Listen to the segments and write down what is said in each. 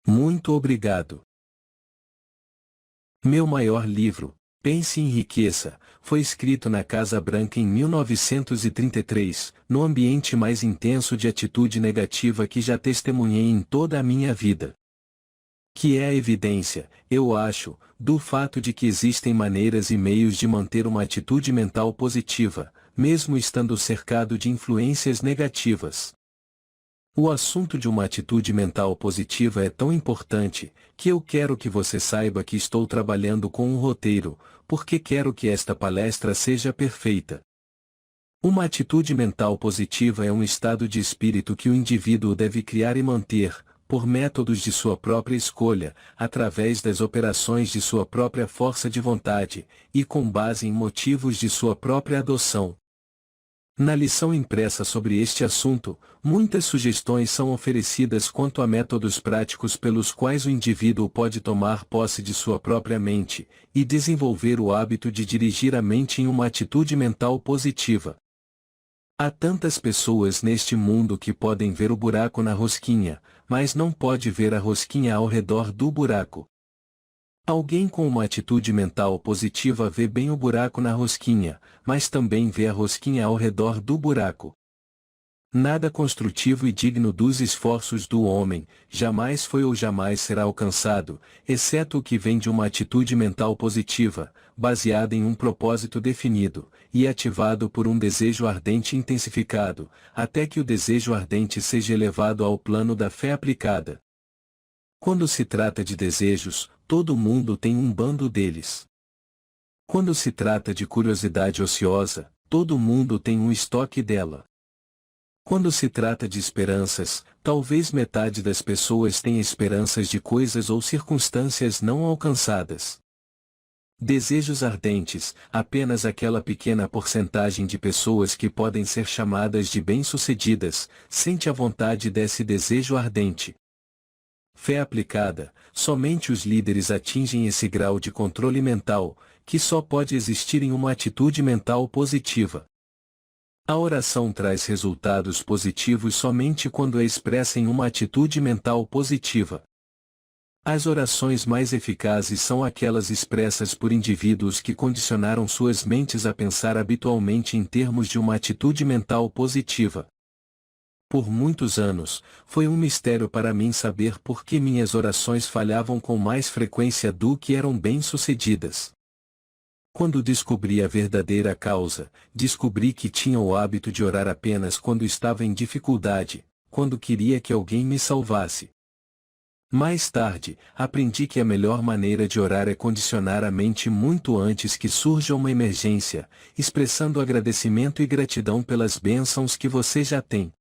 Muito obrigado. Meu maior livro, Pense e Enriqueça, foi escrito na Casa Branca em 1933, no ambiente mais intenso de atitude negativa que já testemunhei em toda a minha vida. Que é a evidência, eu acho, do fato de que existem maneiras e meios de manter uma atitude mental positiva, mesmo estando cercado de influências negativas. O assunto de uma atitude mental positiva é tão importante, que eu quero que você saiba que estou trabalhando com um roteiro, porque quero que esta palestra seja perfeita. Uma atitude mental positiva é um estado de espírito que o indivíduo deve criar e manter, por métodos de sua própria escolha, através das operações de sua própria força de vontade, e com base em motivos de sua própria adoção. Na lição impressa sobre este assunto, muitas sugestões são oferecidas quanto a métodos práticos pelos quais o indivíduo pode tomar posse de sua própria mente, e desenvolver o hábito de dirigir a mente em uma atitude mental positiva. Há tantas pessoas neste mundo que podem ver o buraco na rosquinha, mas não pode ver a rosquinha ao redor do buraco. Alguém com uma atitude mental positiva vê bem o buraco na rosquinha, mas também vê a rosquinha ao redor do buraco. Nada construtivo e digno dos esforços do homem, jamais foi ou jamais será alcançado, exceto o que vem de uma atitude mental positiva, baseada em um propósito definido, e ativado por um desejo ardente intensificado, até que o desejo ardente seja elevado ao plano da fé aplicada. Quando se trata de desejos, todo mundo tem um bando deles. Quando se trata de curiosidade ociosa, todo mundo tem um estoque dela. Quando se trata de esperanças, talvez metade das pessoas tenha esperanças de coisas ou circunstâncias não alcançadas. Desejos ardentes, apenas aquela pequena porcentagem de pessoas que podem ser chamadas de bem-sucedidas, sente a vontade desse desejo ardente. Fé aplicada, somente os líderes atingem esse grau de controle mental, que só pode existir em uma atitude mental positiva. A oração traz resultados positivos somente quando é expressa em uma atitude mental positiva. As orações mais eficazes são aquelas expressas por indivíduos que condicionaram suas mentes a pensar habitualmente em termos de uma atitude mental positiva. Por muitos anos, foi um mistério para mim saber por que minhas orações falhavam com mais frequência do que eram bem-sucedidas. Quando descobri a verdadeira causa, descobri que tinha o hábito de orar apenas quando estava em dificuldade, quando queria que alguém me salvasse. Mais tarde, aprendi que a melhor maneira de orar é condicionar a mente muito antes que surja uma emergência, expressando agradecimento e gratidão pelas bênçãos que você já tem.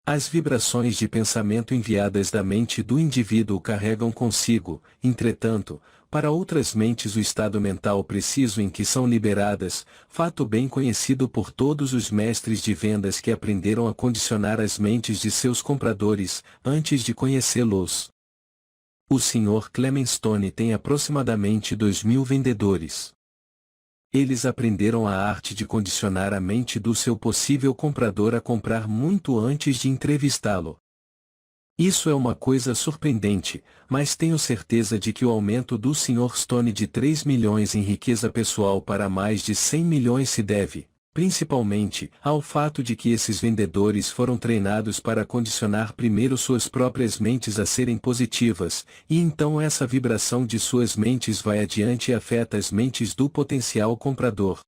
As vibrações de pensamento enviadas da mente do indivíduo carregam consigo, entretanto, para outras mentes o estado mental preciso em que são liberadas, fato bem conhecido por todos os mestres de vendas que aprenderam a condicionar as mentes de seus compradores, antes de conhecê-los. O Sr. Clement Stone tem aproximadamente 2.000 vendedores. Eles aprenderam a arte de condicionar a mente do seu possível comprador a comprar muito antes de entrevistá-lo. Isso é uma coisa surpreendente, mas tenho certeza de que o aumento do Sr. Stone de 3 milhões em riqueza pessoal para mais de 100 milhões se deve, principalmente, ao fato de que esses vendedores foram treinados para condicionar primeiro suas próprias mentes a serem positivas, e então essa vibração de suas mentes vai adiante e afeta as mentes do potencial comprador.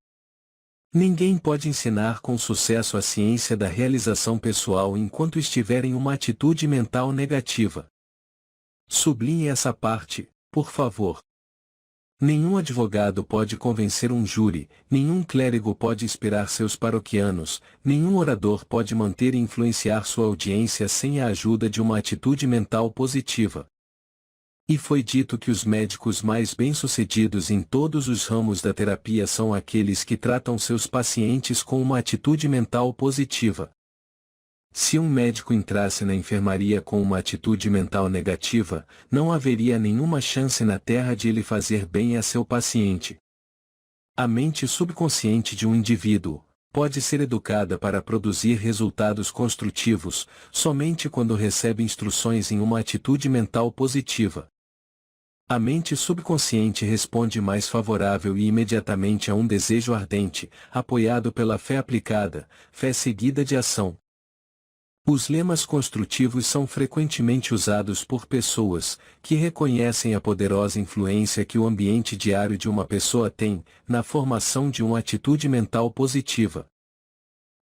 Ninguém pode ensinar com sucesso a ciência da realização pessoal enquanto estiver em uma atitude mental negativa. Sublinhe essa parte, por favor. Nenhum advogado pode convencer um júri, nenhum clérigo pode inspirar seus paroquianos, nenhum orador pode manter e influenciar sua audiência sem a ajuda de uma atitude mental positiva. E foi dito que os médicos mais bem-sucedidos em todos os ramos da terapia são aqueles que tratam seus pacientes com uma atitude mental positiva. Se um médico entrasse na enfermaria com uma atitude mental negativa, não haveria nenhuma chance na Terra de ele fazer bem a seu paciente. A mente subconsciente de um indivíduo, pode ser educada para produzir resultados construtivos, somente quando recebe instruções em uma atitude mental positiva. A mente subconsciente responde mais favorável e imediatamente a um desejo ardente, apoiado pela fé aplicada, fé seguida de ação. Os lemas construtivos são frequentemente usados por pessoas que reconhecem a poderosa influência que o ambiente diário de uma pessoa tem na formação de uma atitude mental positiva.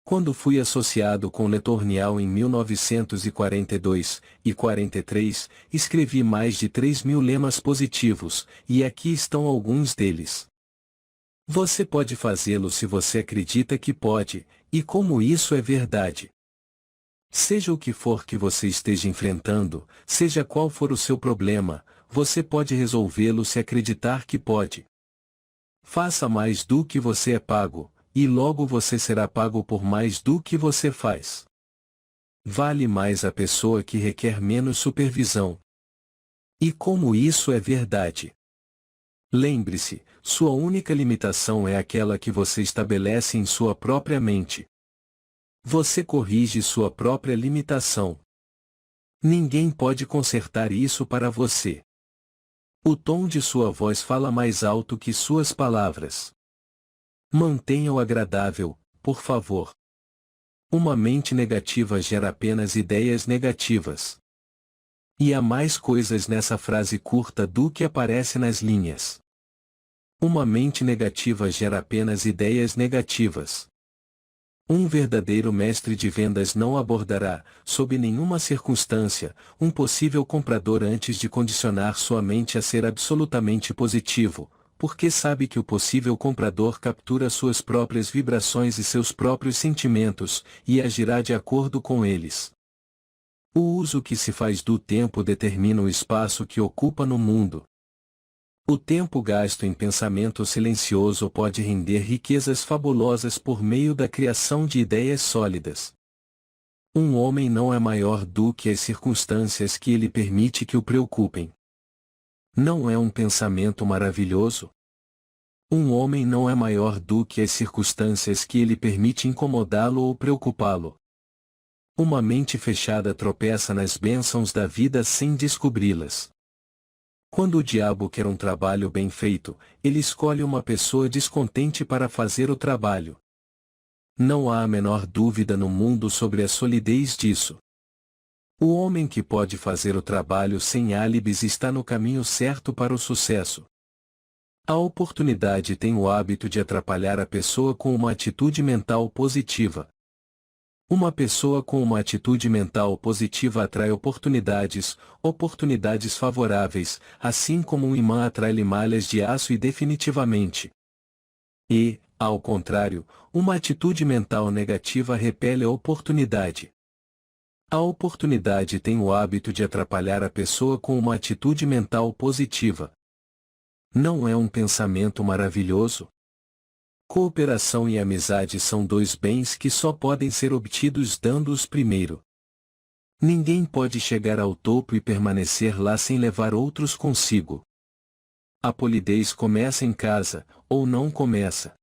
Quando fui associado com Letourneau em 1942 e 43, escrevi mais de 3.000 lemas positivos, e aqui estão alguns deles. Você pode fazê-lo se você acredita que pode, e como isso é verdade. Seja o que for que você esteja enfrentando, seja qual for o seu problema, você pode resolvê-lo se acreditar que pode. Faça mais do que você é pago, e logo você será pago por mais do que você faz. Vale mais a pessoa que requer menos supervisão. E como isso é verdade? Lembre-se, sua única limitação é aquela que você estabelece em sua própria mente. Você corrige sua própria limitação. Ninguém pode consertar isso para você. O tom de sua voz fala mais alto que suas palavras. Mantenha-o agradável, por favor. Uma mente negativa gera apenas ideias negativas. E há mais coisas nessa frase curta do que aparece nas linhas. Uma mente negativa gera apenas ideias negativas. Um verdadeiro mestre de vendas não abordará, sob nenhuma circunstância, um possível comprador antes de condicionar sua mente a ser absolutamente positivo, porque sabe que o possível comprador captura suas próprias vibrações e seus próprios sentimentos, e agirá de acordo com eles. O uso que se faz do tempo determina o espaço que ocupa no mundo. O tempo gasto em pensamento silencioso pode render riquezas fabulosas por meio da criação de ideias sólidas. Um homem não é maior do que as circunstâncias que ele permite que o preocupem. Não é um pensamento maravilhoso? Um homem não é maior do que as circunstâncias que ele permite incomodá-lo ou preocupá-lo. Uma mente fechada tropeça nas bênçãos da vida sem descobri-las. Quando o diabo quer um trabalho bem feito, ele escolhe uma pessoa descontente para fazer o trabalho. Não há a menor dúvida no mundo sobre a solidez disso. O homem que pode fazer o trabalho sem álibis está no caminho certo para o sucesso. A oportunidade tem o hábito de atrapalhar a pessoa com uma atitude mental positiva. Uma pessoa com uma atitude mental positiva atrai oportunidades favoráveis, assim como um imã atrai limalhas de aço e definitivamente. E, ao contrário, uma atitude mental negativa repele a oportunidade. A oportunidade tem o hábito de atrapalhar a pessoa com uma atitude mental positiva. Não é um pensamento maravilhoso? Cooperação e amizade são dois bens que só podem ser obtidos dando-os primeiro. Ninguém pode chegar ao topo e permanecer lá sem levar outros consigo. A polidez começa em casa, ou não começa.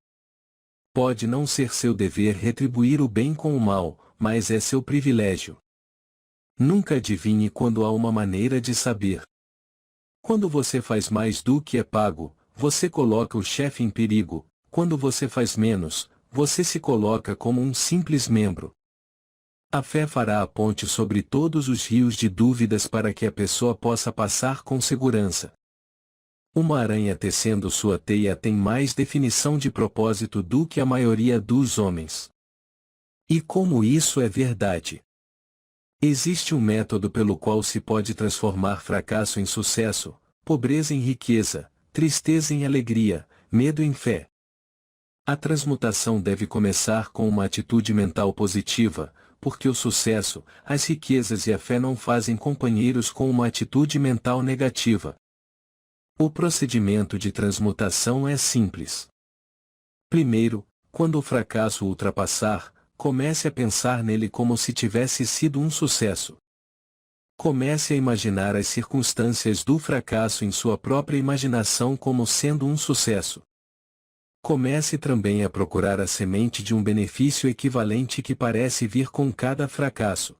Pode não ser seu dever retribuir o bem com o mal, mas é seu privilégio. Nunca adivinhe quando há uma maneira de saber. Quando você faz mais do que é pago, você coloca o chefe em perigo. Quando você faz menos, você se coloca como um simples membro. A fé fará a ponte sobre todos os rios de dúvidas para que a pessoa possa passar com segurança. Uma aranha tecendo sua teia tem mais definição de propósito do que a maioria dos homens. E como isso é verdade? Existe um método pelo qual se pode transformar fracasso em sucesso, pobreza em riqueza, tristeza em alegria, medo em fé. A transmutação deve começar com uma atitude mental positiva, porque o sucesso, as riquezas e a fé não fazem companheiros com uma atitude mental negativa. O procedimento de transmutação é simples. Primeiro, quando o fracasso o ultrapassar, comece a pensar nele como se tivesse sido um sucesso. Comece a imaginar as circunstâncias do fracasso em sua própria imaginação como sendo um sucesso. Comece também a procurar a semente de um benefício equivalente que parece vir com cada fracasso.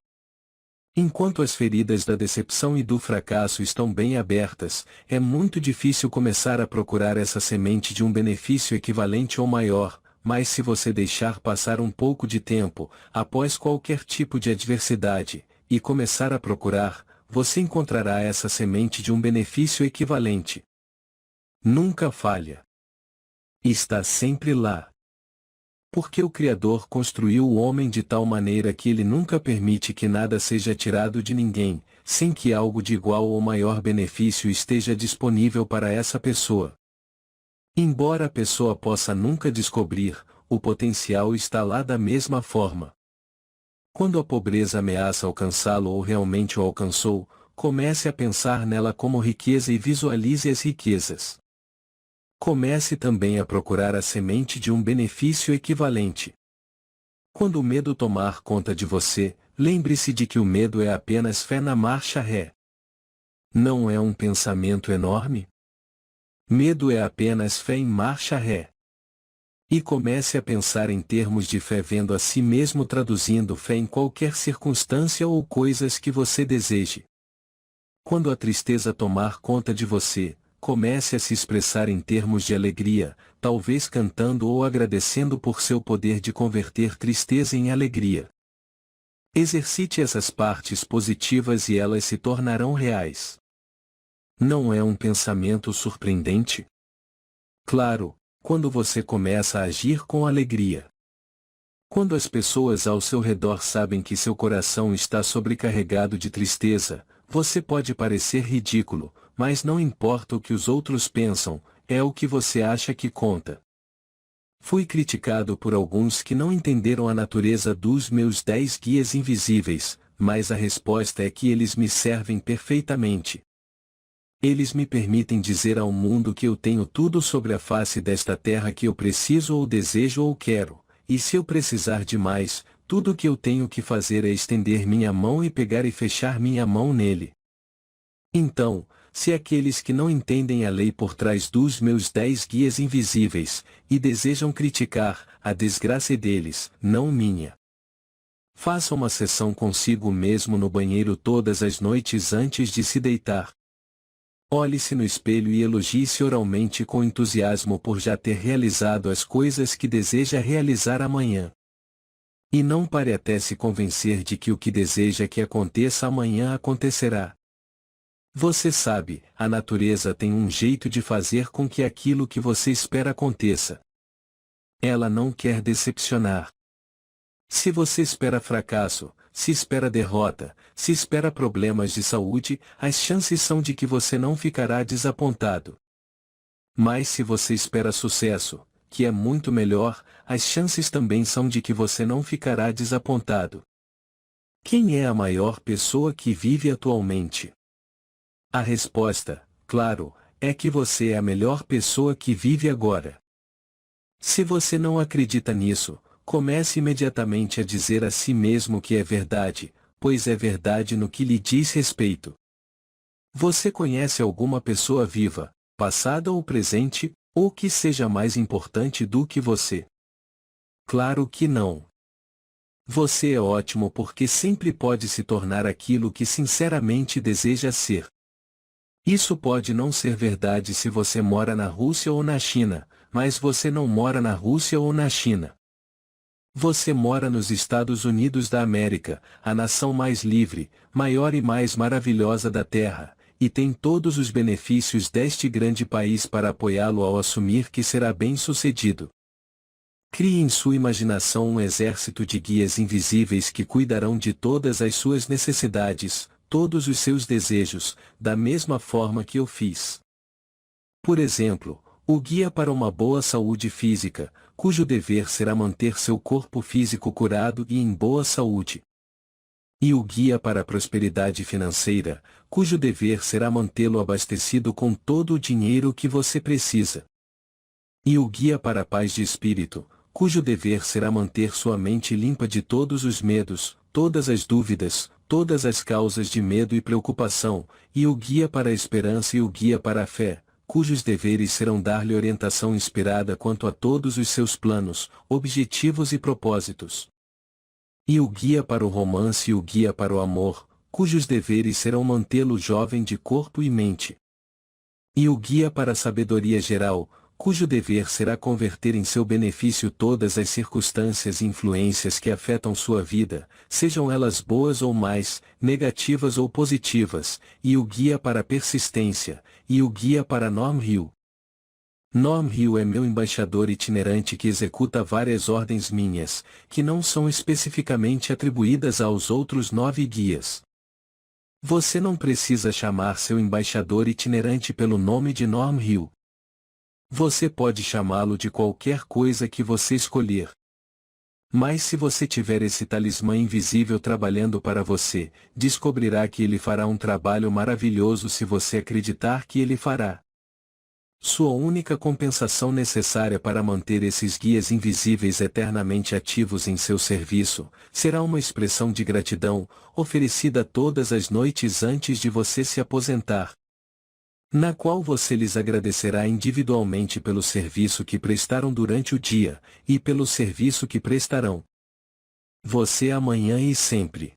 Enquanto as feridas da decepção e do fracasso estão bem abertas, é muito difícil começar a procurar essa semente de um benefício equivalente ou maior, mas se você deixar passar um pouco de tempo, após qualquer tipo de adversidade, e começar a procurar, você encontrará essa semente de um benefício equivalente. Nunca falha. Está sempre lá. Porque o Criador construiu o homem de tal maneira que ele nunca permite que nada seja tirado de ninguém, sem que algo de igual ou maior benefício esteja disponível para essa pessoa. Embora a pessoa possa nunca descobrir, o potencial está lá da mesma forma. Quando a pobreza ameaça alcançá-lo ou realmente o alcançou, comece a pensar nela como riqueza e visualize as riquezas. Comece também a procurar a semente de um benefício equivalente. Quando o medo tomar conta de você, lembre-se de que o medo é apenas fé na marcha ré. Não é um pensamento enorme? Medo é apenas fé em marcha ré. E comece a pensar em termos de fé vendo a si mesmo traduzindo fé em qualquer circunstância ou coisas que você deseje. Quando a tristeza tomar conta de você, comece a se expressar em termos de alegria, talvez cantando ou agradecendo por seu poder de converter tristeza em alegria. Exercite essas partes positivas e elas se tornarão reais. Não é um pensamento surpreendente? Claro, quando você começa a agir com alegria. Quando as pessoas ao seu redor sabem que seu coração está sobrecarregado de tristeza, você pode parecer ridículo, mas não importa o que os outros pensam, é o que você acha que conta. Fui criticado por alguns que não entenderam a natureza dos meus 10 guias invisíveis, mas a resposta é que eles me servem perfeitamente. Eles me permitem dizer ao mundo que eu tenho tudo sobre a face desta terra que eu preciso ou desejo ou quero, e se eu precisar de mais, tudo o que eu tenho que fazer é estender minha mão e pegar e fechar minha mão nele. Então, se aqueles que não entendem a lei por trás dos meus 10 guias invisíveis, e desejam criticar, a desgraça é deles, não minha. Faça uma sessão consigo mesmo no banheiro todas as noites antes de se deitar. Olhe-se no espelho e elogie-se oralmente com entusiasmo por já ter realizado as coisas que deseja realizar amanhã. E não pare até se convencer de que o que deseja que aconteça amanhã acontecerá. Você sabe, a natureza tem um jeito de fazer com que aquilo que você espera aconteça. Ela não quer decepcionar. Se você espera fracasso, se espera derrota, se espera problemas de saúde, as chances são de que você não ficará desapontado. Mas se você espera sucesso, que é muito melhor, as chances também são de que você não ficará desapontado. Quem é a maior pessoa que vive atualmente? A resposta, claro, é que você é a melhor pessoa que vive agora. Se você não acredita nisso, comece imediatamente a dizer a si mesmo que é verdade, pois é verdade no que lhe diz respeito. Você conhece alguma pessoa viva, passada ou presente, ou que seja mais importante do que você? Claro que não. Você é ótimo porque sempre pode se tornar aquilo que sinceramente deseja ser. Isso pode não ser verdade se você mora na Rússia ou na China, mas você não mora na Rússia ou na China. Você mora nos Estados Unidos da América, a nação mais livre, maior e mais maravilhosa da Terra, e tem todos os benefícios deste grande país para apoiá-lo ao assumir que será bem-sucedido. Crie em sua imaginação um exército de guias invisíveis que cuidarão de todas as suas necessidades, todos os seus desejos, da mesma forma que eu fiz. Por exemplo, o guia para uma boa saúde física, cujo dever será manter seu corpo físico curado e em boa saúde. E o guia para a prosperidade financeira, cujo dever será mantê-lo abastecido com todo o dinheiro que você precisa. E o guia para a paz de espírito, cujo dever será manter sua mente limpa de todos os medos, todas as dúvidas, todas as causas de medo e preocupação, e o guia para a esperança e o guia para a fé, cujos deveres serão dar-lhe orientação inspirada quanto a todos os seus planos, objetivos e propósitos. E o guia para o romance e o guia para o amor, cujos deveres serão mantê-lo jovem de corpo e mente. E o guia para a sabedoria geral, cujo dever será converter em seu benefício todas as circunstâncias e influências que afetam sua vida, sejam elas boas ou mais, negativas ou positivas, e o guia para a persistência, e o guia para Norm Hill. Norm Hill é meu embaixador itinerante que executa várias ordens minhas, que não são especificamente atribuídas aos outros 9 guias. Você não precisa chamar seu embaixador itinerante pelo nome de Norm Hill. Você pode chamá-lo de qualquer coisa que você escolher. Mas se você tiver esse talismã invisível trabalhando para você, descobrirá que ele fará um trabalho maravilhoso se você acreditar que ele fará. Sua única compensação necessária para manter esses guias invisíveis eternamente ativos em seu serviço, será uma expressão de gratidão, oferecida todas as noites antes de você se aposentar, na qual você lhes agradecerá individualmente pelo serviço que prestaram durante o dia, e pelo serviço que prestarão você amanhã e sempre.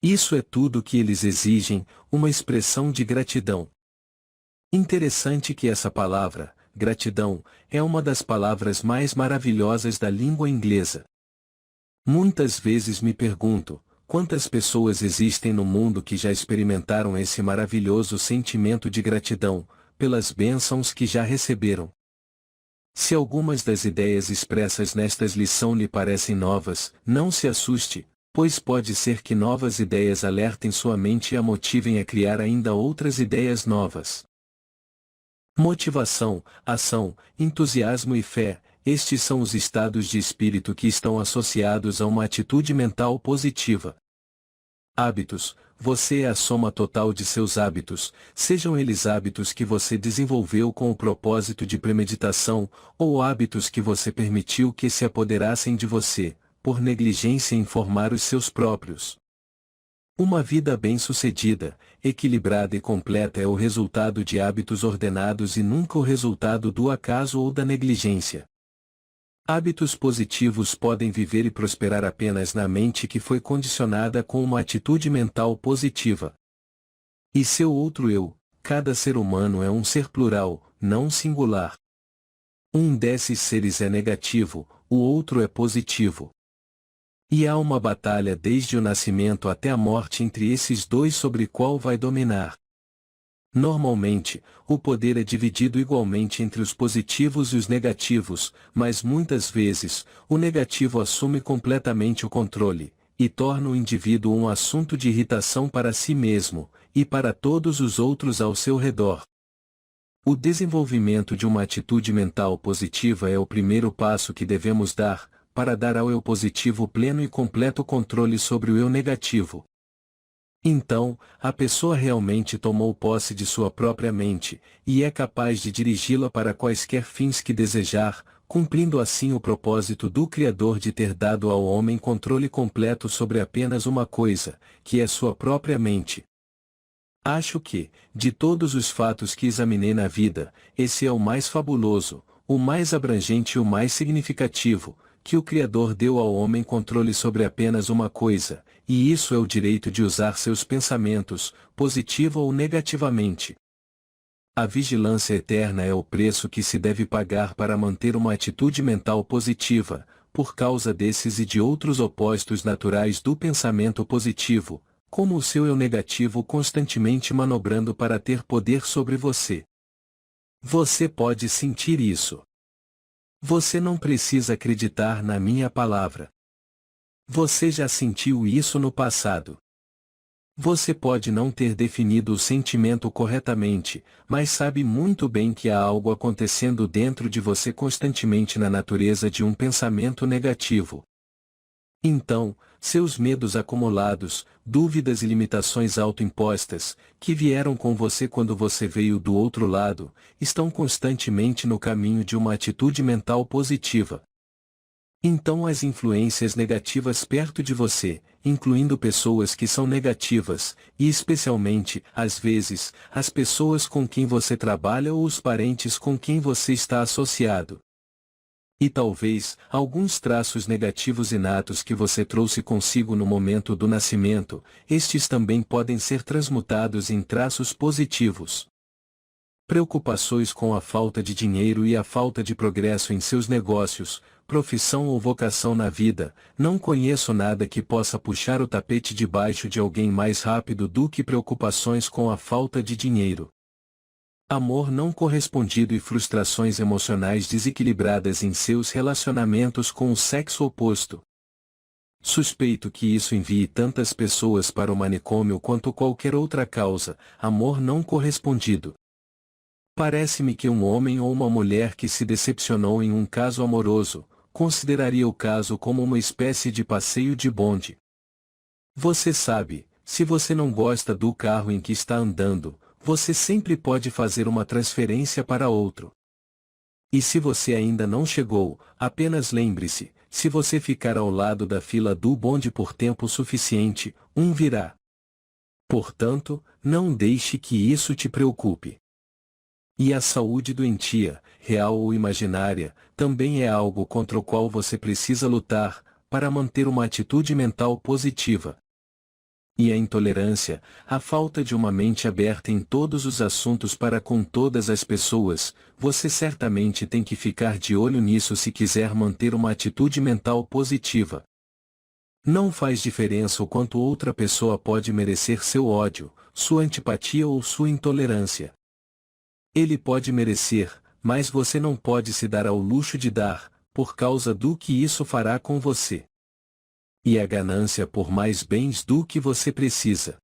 Isso é tudo que eles exigem, uma expressão de gratidão. Interessante que essa palavra, gratidão, é uma das palavras mais maravilhosas da língua inglesa. Muitas vezes me pergunto, quantas pessoas existem no mundo que já experimentaram esse maravilhoso sentimento de gratidão, pelas bênçãos que já receberam? Se algumas das ideias expressas nestas lições lhe parecem novas, não se assuste, pois pode ser que novas ideias alertem sua mente e a motivem a criar ainda outras ideias novas. Motivação, ação, entusiasmo e fé, estes são os estados de espírito que estão associados a uma atitude mental positiva. Hábitos, você é a soma total de seus hábitos, sejam eles hábitos que você desenvolveu com o propósito de premeditação, ou hábitos que você permitiu que se apoderassem de você, por negligência em formar os seus próprios. Uma vida bem-sucedida, equilibrada e completa é o resultado de hábitos ordenados e nunca o resultado do acaso ou da negligência. Hábitos positivos podem viver e prosperar apenas na mente que foi condicionada com uma atitude mental positiva. E seu outro eu, cada ser humano é um ser plural, não singular. Um desses seres é negativo, o outro é positivo. E há uma batalha desde o nascimento até a morte entre esses dois sobre qual vai dominar. Normalmente, o poder é dividido igualmente entre os positivos e os negativos, mas muitas vezes, o negativo assume completamente o controle, e torna o indivíduo um assunto de irritação para si mesmo, e para todos os outros ao seu redor. O desenvolvimento de uma atitude mental positiva é o primeiro passo que devemos dar, para dar ao eu positivo pleno e completo controle sobre o eu negativo. Então, a pessoa realmente tomou posse de sua própria mente, e é capaz de dirigi-la para quaisquer fins que desejar, cumprindo assim o propósito do Criador de ter dado ao homem controle completo sobre apenas uma coisa, que é sua própria mente. Acho que, de todos os fatos que examinei na vida, esse é o mais fabuloso, o mais abrangente e o mais significativo, que o Criador deu ao homem controle sobre apenas uma coisa, e isso é o direito de usar seus pensamentos, positivo ou negativamente. A vigilância eterna é o preço que se deve pagar para manter uma atitude mental positiva, por causa desses e de outros opostos naturais do pensamento positivo, como o seu eu negativo constantemente manobrando para ter poder sobre você. Você pode sentir isso. Você não precisa acreditar na minha palavra. Você já sentiu isso no passado. Você pode não ter definido o sentimento corretamente, mas sabe muito bem que há algo acontecendo dentro de você constantemente na natureza de um pensamento negativo. Então, seus medos acumulados, dúvidas e limitações autoimpostas, que vieram com você quando você veio do outro lado, estão constantemente no caminho de uma atitude mental positiva. Então as influências negativas perto de você, incluindo pessoas que são negativas, e especialmente, às vezes, as pessoas com quem você trabalha ou os parentes com quem você está associado. E talvez, alguns traços negativos inatos que você trouxe consigo no momento do nascimento, estes também podem ser transmutados em traços positivos. Preocupações com a falta de dinheiro e a falta de progresso em seus negócios, profissão ou vocação na vida, não conheço nada que possa puxar o tapete debaixo de alguém mais rápido do que preocupações com a falta de dinheiro. Amor não correspondido e frustrações emocionais desequilibradas em seus relacionamentos com o sexo oposto. Suspeito que isso envie tantas pessoas para o manicômio quanto qualquer outra causa, amor não correspondido. Parece-me que um homem ou uma mulher que se decepcionou em um caso amoroso, consideraria o caso como uma espécie de passeio de bonde. Você sabe, se você não gosta do carro em que está andando, você sempre pode fazer uma transferência para outro. E se você ainda não chegou, apenas lembre-se, se você ficar ao lado da fila do bonde por tempo suficiente, um virá. Portanto, não deixe que isso te preocupe. E a saúde doentia, real ou imaginária, também é algo contra o qual você precisa lutar, para manter uma atitude mental positiva. E a intolerância, a falta de uma mente aberta em todos os assuntos para com todas as pessoas, você certamente tem que ficar de olho nisso se quiser manter uma atitude mental positiva. Não faz diferença o quanto outra pessoa pode merecer seu ódio, sua antipatia ou sua intolerância. Ele pode merecer, mas você não pode se dar ao luxo de dar, por causa do que isso fará com você. E a ganância por mais bens do que você precisa.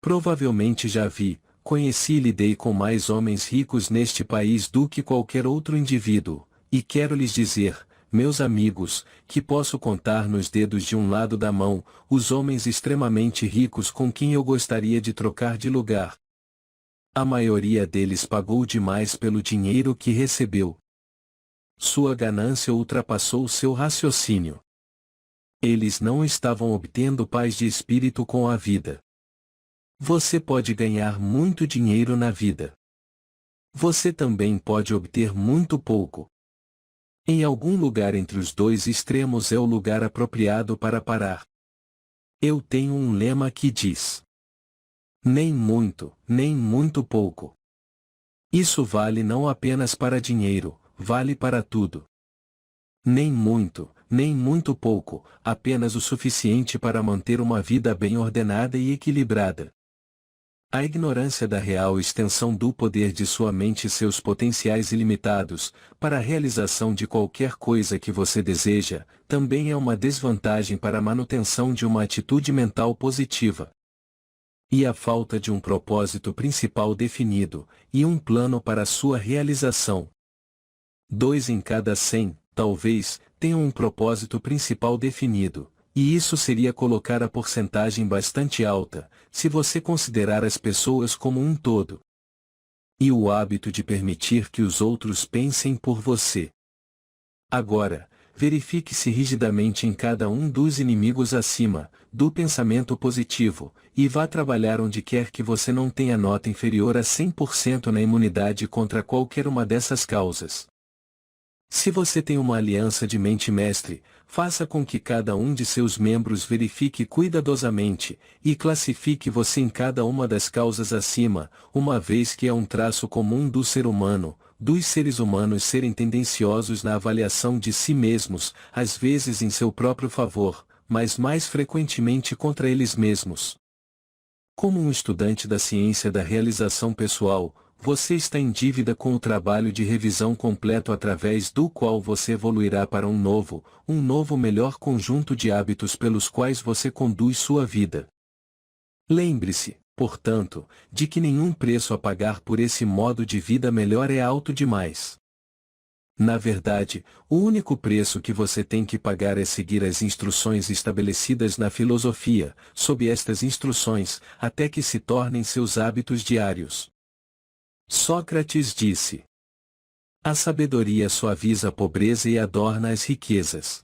Provavelmente já vi, conheci e lidei com mais homens ricos neste país do que qualquer outro indivíduo, e quero lhes dizer, meus amigos, que posso contar nos dedos de um lado da mão, os homens extremamente ricos com quem eu gostaria de trocar de lugar. A maioria deles pagou demais pelo dinheiro que recebeu. Sua ganância ultrapassou seu raciocínio. Eles não estavam obtendo paz de espírito com a vida. Você pode ganhar muito dinheiro na vida. Você também pode obter muito pouco. Em algum lugar entre os dois extremos é o lugar apropriado para parar. Eu tenho um lema que diz: nem muito pouco. Isso vale não apenas para dinheiro, vale para tudo. Nem muito pouco, apenas o suficiente para manter uma vida bem ordenada e equilibrada. A ignorância da real extensão do poder de sua mente e seus potenciais ilimitados, para a realização de qualquer coisa que você deseja, também é uma desvantagem para a manutenção de uma atitude mental positiva. E a falta de um propósito principal definido, e um plano para sua realização. 2 em cada 100, talvez, tenham um propósito principal definido, e isso seria colocar a porcentagem bastante alta, se você considerar as pessoas como um todo. E o hábito de permitir que os outros pensem por você. Agora, verifique-se rigidamente em cada um dos inimigos acima, do pensamento positivo, e vá trabalhar onde quer que você não tenha nota inferior a 100% na imunidade contra qualquer uma dessas causas. Se você tem uma aliança de mente mestre, faça com que cada um de seus membros verifique cuidadosamente, e classifique você em cada uma das causas acima, uma vez que é um traço comum do ser humano, dos seres humanos serem tendenciosos na avaliação de si mesmos, às vezes em seu próprio favor, mas mais frequentemente contra eles mesmos. Como um estudante da ciência da realização pessoal, você está em dívida com o trabalho de revisão completo através do qual você evoluirá para um novo melhor conjunto de hábitos pelos quais você conduz sua vida. Lembre-se, portanto, de que nenhum preço a pagar por esse modo de vida melhor é alto demais. Na verdade, o único preço que você tem que pagar é seguir as instruções estabelecidas na filosofia, sob estas instruções, até que se tornem seus hábitos diários. Sócrates disse: A sabedoria suaviza a pobreza e adorna as riquezas.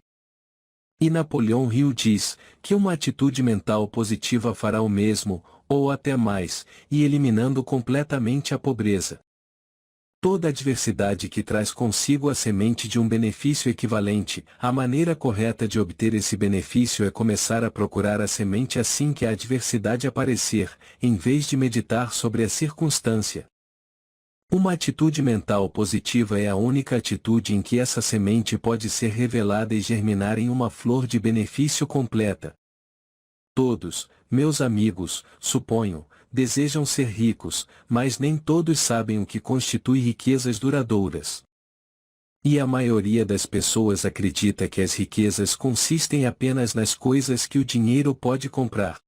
E Napoleão Hill diz que uma atitude mental positiva fará o mesmo, ou até mais, e eliminando completamente a pobreza. Toda adversidade que traz consigo a semente de um benefício equivalente, a maneira correta de obter esse benefício é começar a procurar a semente assim que a adversidade aparecer, em vez de meditar sobre a circunstância. Uma atitude mental positiva é a única atitude em que essa semente pode ser revelada e germinar em uma flor de benefício completa. Todos, meus amigos, suponho, desejam ser ricos, mas nem todos sabem o que constitui riquezas duradouras. E a maioria das pessoas acredita que as riquezas consistem apenas nas coisas que o dinheiro pode comprar.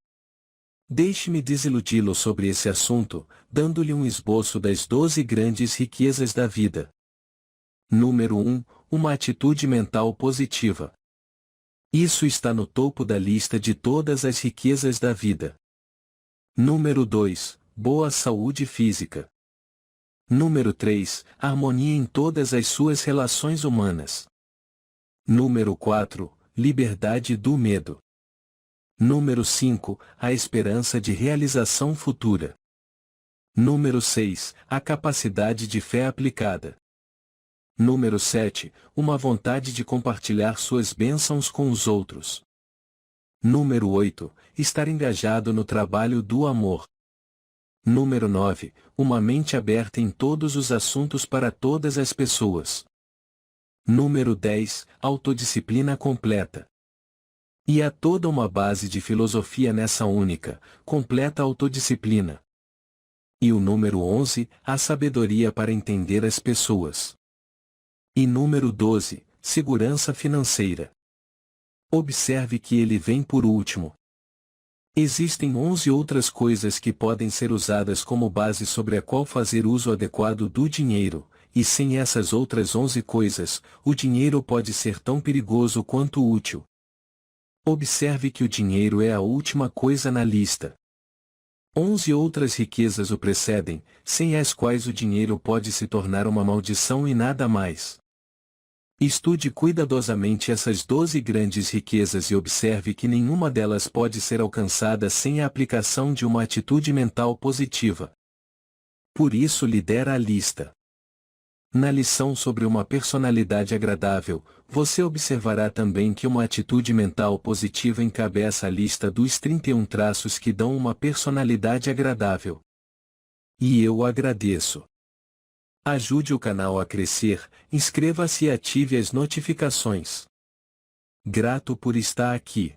Deixe-me desiludi-lo sobre esse assunto, dando-lhe um esboço das 12 grandes riquezas da vida. Número 1. Uma atitude mental positiva. Isso está no topo da lista de todas as riquezas da vida. Número 2. Boa saúde física. Número 3. Harmonia em todas as suas relações humanas. Número 4. Liberdade do medo. Número 5. A esperança de realização futura. Número 6. A capacidade de fé aplicada. Número 7. Uma vontade de compartilhar suas bênçãos com os outros. Número 8. Estar engajado no trabalho do amor. Número 9. Uma mente aberta em todos os assuntos para todas as pessoas. Número 10. Autodisciplina completa. E há toda uma base de filosofia nessa única, completa autodisciplina. E o número 11, a sabedoria para entender as pessoas. E número 12, segurança financeira. Observe que ele vem por último. Existem 11 outras coisas que podem ser usadas como base sobre a qual fazer uso adequado do dinheiro, e sem essas outras 11 coisas, o dinheiro pode ser tão perigoso quanto útil. Observe que o dinheiro é a última coisa na lista. 11 outras riquezas o precedem, sem as quais o dinheiro pode se tornar uma maldição e nada mais. Estude cuidadosamente essas 12 grandes riquezas e observe que nenhuma delas pode ser alcançada sem a aplicação de uma atitude mental positiva. Por isso lidera a lista. Na lição sobre uma personalidade agradável, você observará também que uma atitude mental positiva encabeça a lista dos 31 traços que dão uma personalidade agradável. E eu agradeço. Ajude o canal a crescer, inscreva-se e ative as notificações. Grato por estar aqui.